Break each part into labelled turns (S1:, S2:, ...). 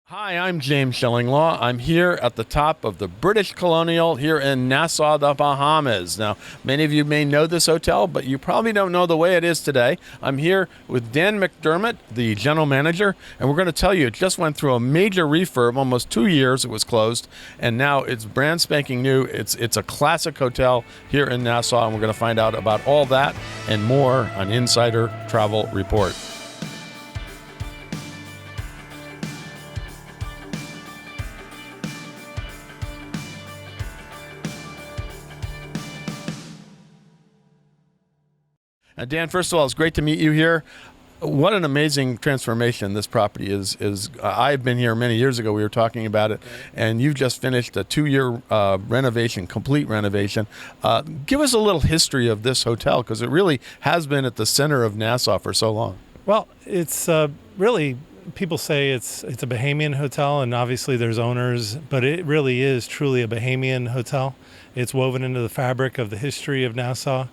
S1: Hi, I'm James Shillinglaw. I'm here at the top of the British Colonial here in Nassau, the Bahamas. Now, many of you may know this hotel, but you probably don't know the way it is today. I'm here with Dan McDermott, the general manager, and we're going to tell you it just went through a major refurb, almost 2 years it was closed, and now it's brand spanking new. It's a classic hotel here in Nassau, and we're going to find out about all that and more on Insider Travel Report. Dan, first of all, it's great to meet you here. What an amazing transformation this property is. I've been here many years ago. We were talking about it, and you've just finished a 2-year renovation, complete renovation. Give us a little history of this hotel, because it really has been at the center of Nassau for so long.
S2: Well, it's really, people say it's a Bahamian hotel, and obviously there's owners, but it really is truly a Bahamian hotel. It's woven into the fabric of the history of Nassau.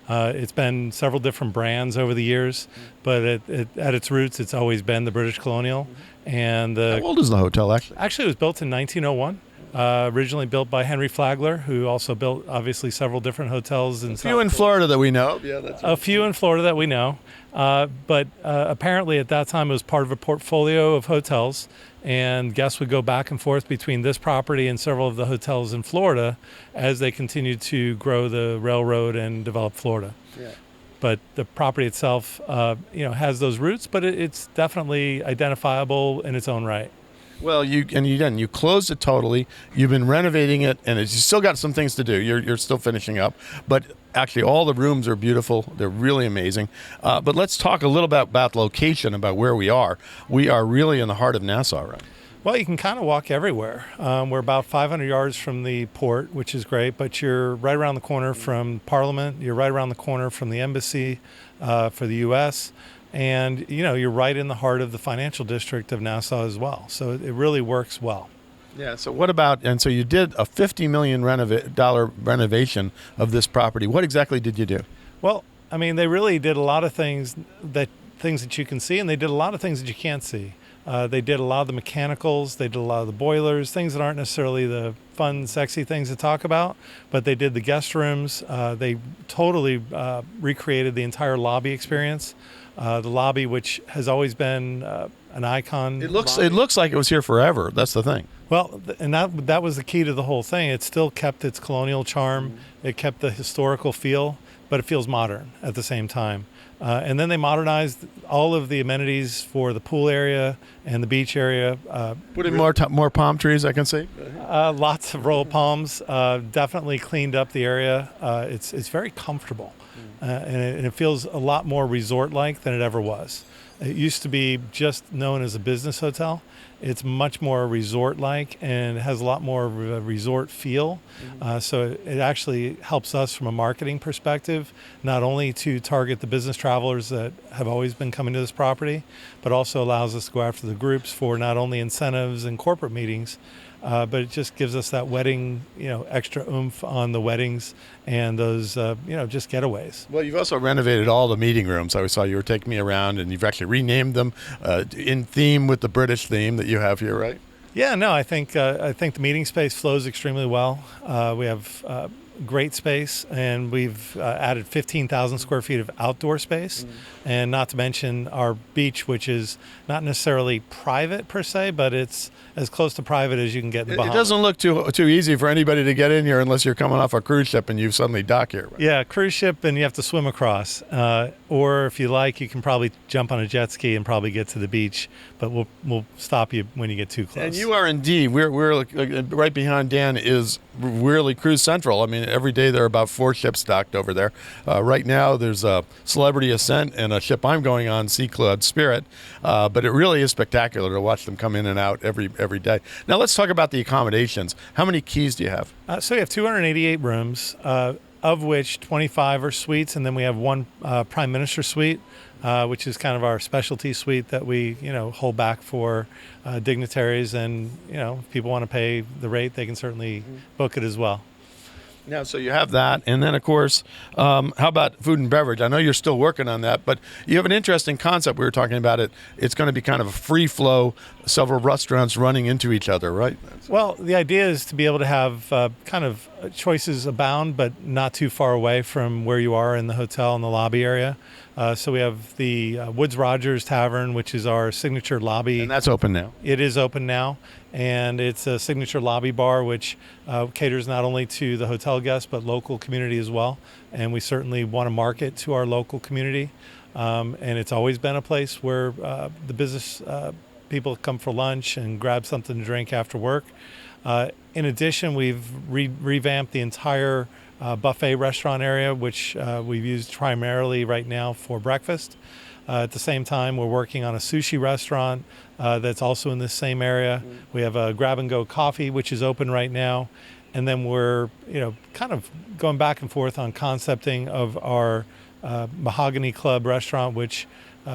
S2: It's been several different brands over the years, but at its roots, it's always been the British Colonial. And
S1: how old is the hotel, actually?
S2: Actually, it was built in 1901. Originally built by Henry Flagler, who also built obviously several different hotels.
S1: A few in Florida that we know. Yeah, that's right.
S2: A few in Florida that we know. But apparently at that time it was part of a portfolio of hotels, and guests would go back and forth between this property and several of the hotels in Florida as they continued to grow the railroad and develop Florida.
S1: Yeah.
S2: But the property itself, has those roots, but it's definitely identifiable in its own right.
S1: Well, you closed it totally. You've been renovating it, and you still got some things to do. You're still finishing up, but actually all the rooms are beautiful. They're really amazing. But let's talk a little bit about location, about where we are. We are really in the heart of Nassau, right?
S2: Well, you can kind of walk everywhere. We're about 500 yards from the port, which is great, but you're right around the corner from Parliament. You're right around the corner from the embassy for the U.S., and you're right in the heart of the financial district of Nassau as well. So it really works well.
S1: Yeah. So what about? And so you did a $50 million renovation of this property. What exactly did you do?
S2: Well, I mean, they really did a lot of things that you can see, and they did a lot of things that you can't see. They did a lot of the mechanicals. They did a lot of the boilers, things that aren't necessarily the fun, sexy things to talk about, but they did the guest rooms. They totally recreated the entire lobby experience. The lobby, which has always been an icon.
S1: It looks like it was here forever. That's the thing.
S2: Well, and that was the key to the whole thing. It still kept its colonial charm. Mm-hmm. It kept the historical feel, but it feels modern at the same time. And then they modernized all of the amenities for the pool area and the beach area.
S1: Put in more palm trees, I can see.
S2: Lots of royal palms. Definitely cleaned up the area. It's very comfortable. And it feels a lot more resort-like than it ever was. It used to be just known as a business hotel. It's much more resort-like and has a lot more of a resort feel. So it actually helps us from a marketing perspective, not only to target the business travelers that have always been coming to this property, but also allows us to go after the groups for not only incentives and corporate meetings, but it just gives us that wedding, extra oomph on the weddings and those, just getaways.
S1: Well, you've also renovated all the meeting rooms. I saw you were taking me around, and you've actually renamed them in theme with the British theme that you have here, right?
S2: Yeah, no, I think the meeting space flows extremely well. We have great space, and we've added 15,000 square feet of outdoor space, and not to mention our beach, which is not necessarily private per se, but it's as close to private as you can get in the Bahamas.
S1: It doesn't look too easy for anybody to get in here unless you're coming off a cruise ship and you suddenly dock here. Right?
S2: Yeah, cruise ship, and you have to swim across. Or if you like, you can probably jump on a jet ski and probably get to the beach, but we'll stop you when you get too close.
S1: And you are indeed. We're right behind Dan is really Cruise Central. I mean, every day there are about 4 ships docked over there. Right now there's a Celebrity Ascent and a ship I'm going on, Sea Cloud Spirit. But it really is spectacular to watch them come in and out every day. Now let's talk about the accommodations. How many keys do you have?
S2: So we have 288 rooms, of which 25 are suites, and then we have one Prime Minister suite, which is kind of our specialty suite that we hold back for dignitaries, and if people want to pay the rate, they can certainly book it as well.
S1: Yeah, so you have that, and then of course, how about food and beverage? I know you're still working on that, but you have an interesting concept. We were talking about it. It's going to be kind of a free flow, several restaurants running into each other, right?
S2: Well, the idea is to be able to have kind of choices abound, but not too far away from where you are in the hotel in the lobby area. So we have the Woods Rogers Tavern, which is our signature lobby.
S1: And that's open now.
S2: It is open now, and it's a signature lobby bar, which caters not only to the hotel guests, but local community as well. And we certainly want to market to our local community. And it's always been a place where the business people come for lunch and grab something to drink after work. In addition, we've revamped the entire buffet restaurant area, which we've used primarily right now for breakfast. At the same time, we're working on a sushi restaurant that's also in this same area. We have a grab-and-go coffee, which is open right now. And then we're, kind of going back and forth on concepting of our Mahogany Club restaurant, which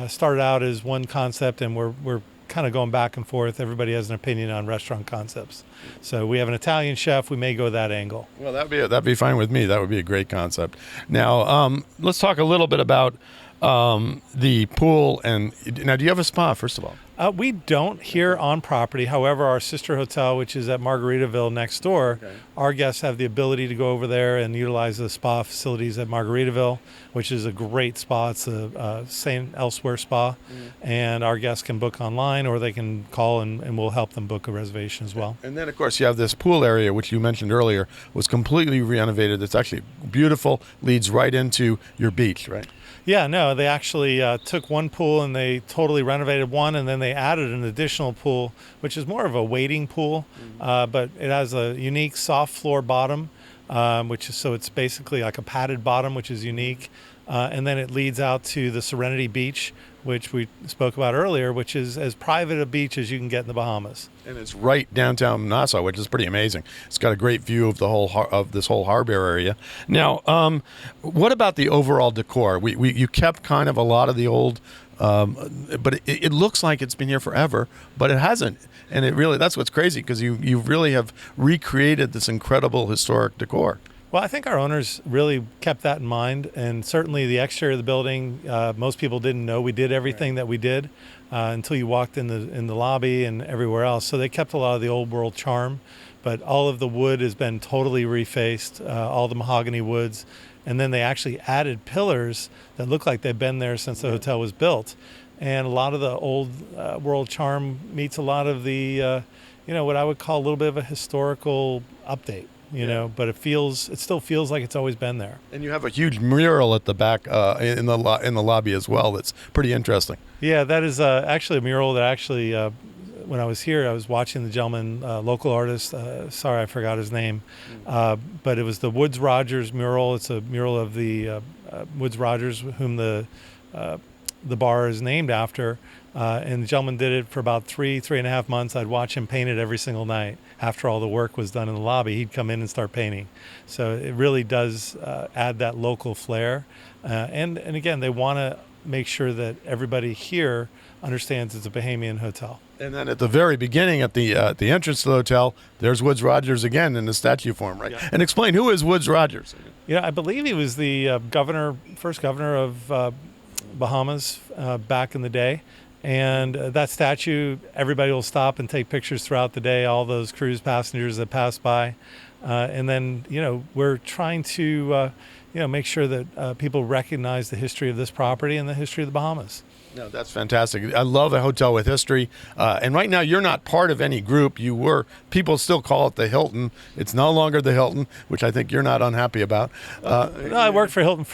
S2: started out as one concept, and we're kind of going back and forth. Everybody has an opinion on restaurant concepts. So we have an Italian chef. We may go that angle.
S1: Well, that'd be fine with me. That would be a great concept. Now, let's talk a little bit about the pool. And now, do you have a spa, first of all?
S2: We don't here on property. However, our sister hotel, which is at Margaritaville next door, our guests have the ability to go over there and utilize the spa facilities at Margaritaville, which is a great spa. It's a St. Elsewhere spa, and our guests can book online or they can call and we'll help them book a reservation as well.
S1: And then, of course, you have this pool area, which you mentioned earlier, was completely renovated. It's actually beautiful, leads right into your beach, right?
S2: Yeah, no, they actually took one pool and they totally renovated one, and then they added an additional pool, which is more of a wading pool, but it has a unique soft floor bottom, so it's basically like a padded bottom, which is unique. And then it leads out to the Serenity Beach, which we spoke about earlier, which is as private a beach as you can get in the Bahamas.
S1: And it's right downtown Nassau, which is pretty amazing. It's got a great view of the whole of this whole harbor area. Now, what about the overall decor? You kept kind of a lot of the old, but it looks like it's been here forever, but it hasn't. And that's what's crazy, because you really have recreated this incredible historic decor.
S2: Well, I think our owners really kept that in mind, and certainly the exterior of the building, most people didn't know we did everything that we did until you walked in the lobby and everywhere else. So they kept a lot of the old world charm, but all of the wood has been totally refaced, all the mahogany woods, and then they actually added pillars that look like they've been there since the hotel was built. And a lot of the old world charm meets a lot of the, what I would call a little bit of a historical update. But it still feels like it's always been there.
S1: And you have a huge mural at the back in the lobby as well. That's pretty interesting.
S2: Yeah, that is actually a mural that when I was here, I was watching the gentleman, local artist. Sorry, I forgot his name, but it was the Woods Rogers mural. It's a mural of the Woods Rogers, whom the bar is named after. And the gentleman did it for about 3.5 months. I'd watch him paint it every single night. After all the work was done in the lobby, he'd come in and start painting. So it really does add that local flair. And again, they want to make sure that everybody here understands it's a Bahamian hotel.
S1: And then at the very beginning, at the entrance to the hotel, there's Woods Rogers again in the statue form, right? Yeah. And explain, who is Woods Rogers?
S2: I believe he was the first governor of Bahamas back in the day. And that statue, everybody will stop and take pictures throughout the day, all those cruise passengers that pass by. And then, we're trying to, make sure that people recognize the history of this property and the history of the Bahamas.
S1: No, that's fantastic. I love a hotel with history. And right now, you're not part of any group. People still call it the Hilton. It's no longer the Hilton, which I think you're not unhappy about.
S2: No, I worked for Hilton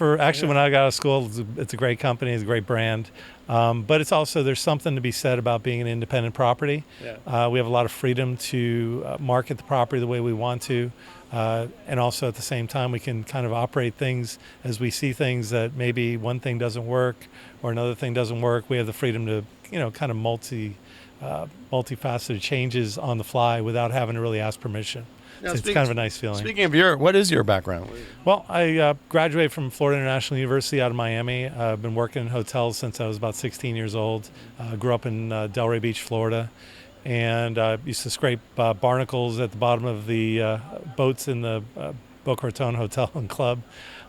S2: when I got out of school. It's a great company. It's a great brand. But it's also, there's something to be said about being an independent property. Yeah. We have a lot of freedom to market the property the way we want to. And also at the same time, we can kind of operate things as we see things that maybe one thing doesn't work or another thing doesn't work. We have the freedom to, kind of multifaceted changes on the fly without having to really ask permission. Now, it's kind of a nice feeling.
S1: Speaking of what is your background?
S2: Well, I graduated from Florida International University out of Miami. I've been working in hotels since I was about 16 years old. Grew up in Delray Beach, Florida. And used to scrape barnacles at the bottom of the boats in the Boca Raton Hotel and Club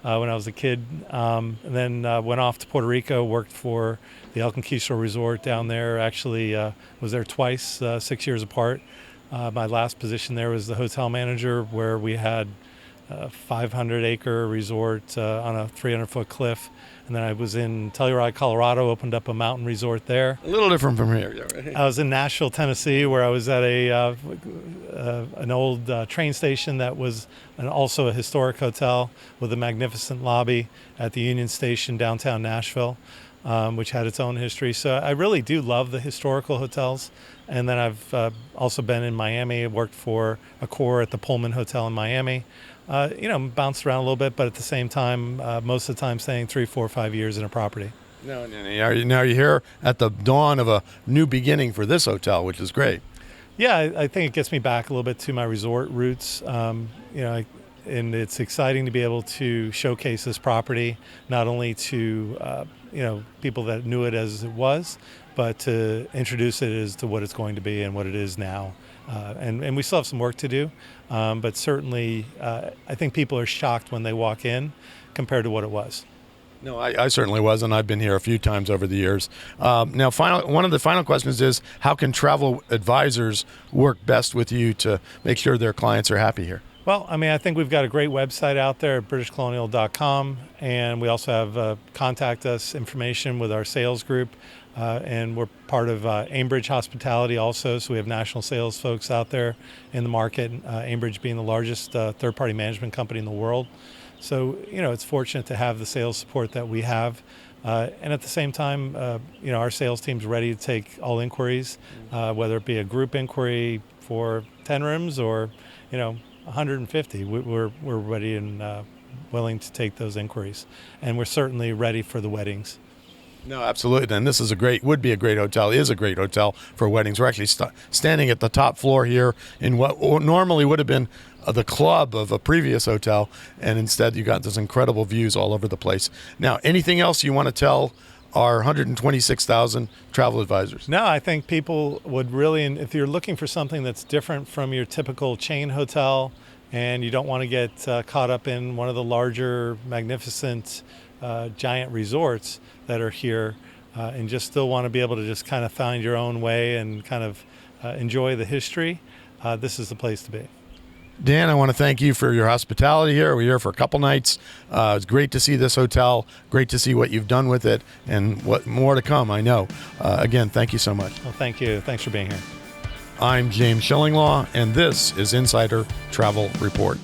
S2: when I was a kid. And then went off to Puerto Rico, worked for the El Conquistador Resort down there. Actually was there twice, 6 years apart. My last position there was the hotel manager, where we had a 500-acre resort on a 300-foot cliff. And then I was in Telluride, Colorado, opened up a mountain resort there.
S1: A little different from here. Yeah, right?
S2: I was in Nashville, Tennessee, where I was at an old train station that was also a historic hotel with a magnificent lobby at the Union Station downtown Nashville, which had its own history. So I really do love the historical hotels. And then I've also been in Miami. I worked for Accor at the Pullman Hotel in Miami. Bounced around a little bit, but at the same time, most of the time staying 3, 4, 5 years in a property.
S1: No. Now you're here at the dawn of a new beginning for this hotel, which is great.
S2: Yeah, I think it gets me back a little bit to my resort roots. And it's exciting to be able to showcase this property, not only to people that knew it as it was, but to introduce it as to what it's going to be and what it is now. And we still have some work to do, but certainly I think people are shocked when they walk in compared to what it was.
S1: No, I certainly was, and I've been here a few times over the years. Now, one of the final questions is, how can travel advisors work best with you to make sure their clients are happy here?
S2: Well, I think we've got a great website out there at BritishColonial.com, and we also have contact us information with our sales group, and we're part of Aimbridge Hospitality also, so we have national sales folks out there in the market, Aimbridge being the largest third-party management company in the world. So, it's fortunate to have the sales support that we have. And at the same time, our sales team's ready to take all inquiries, whether it be a group inquiry for 10 rooms or, 150. We're ready and willing to take those inquiries. And we're certainly ready for the weddings.
S1: No, absolutely. And this is would be a great hotel, is a great hotel for weddings. We're actually standing at the top floor here in what normally would have been the club of a previous hotel, and instead you got those incredible views all over the place. Now, anything else you want to tell our 126,000 travel advisors?
S2: No, I think people would really, and if you're looking for something that's different from your typical chain hotel and you don't want to get caught up in one of the larger, magnificent, giant resorts that are here, and just still want to be able to just kind of find your own way and kind of enjoy the history, this is the place to be.
S1: Dan, I want to thank you for your hospitality here. We're here for a couple nights. It's great to see this hotel, great to see what you've done with it, and what more to come, I know. Again, thank you so much.
S2: Well, thank you. Thanks for being here.
S1: I'm James Schillinglaw, and this is Insider Travel Report.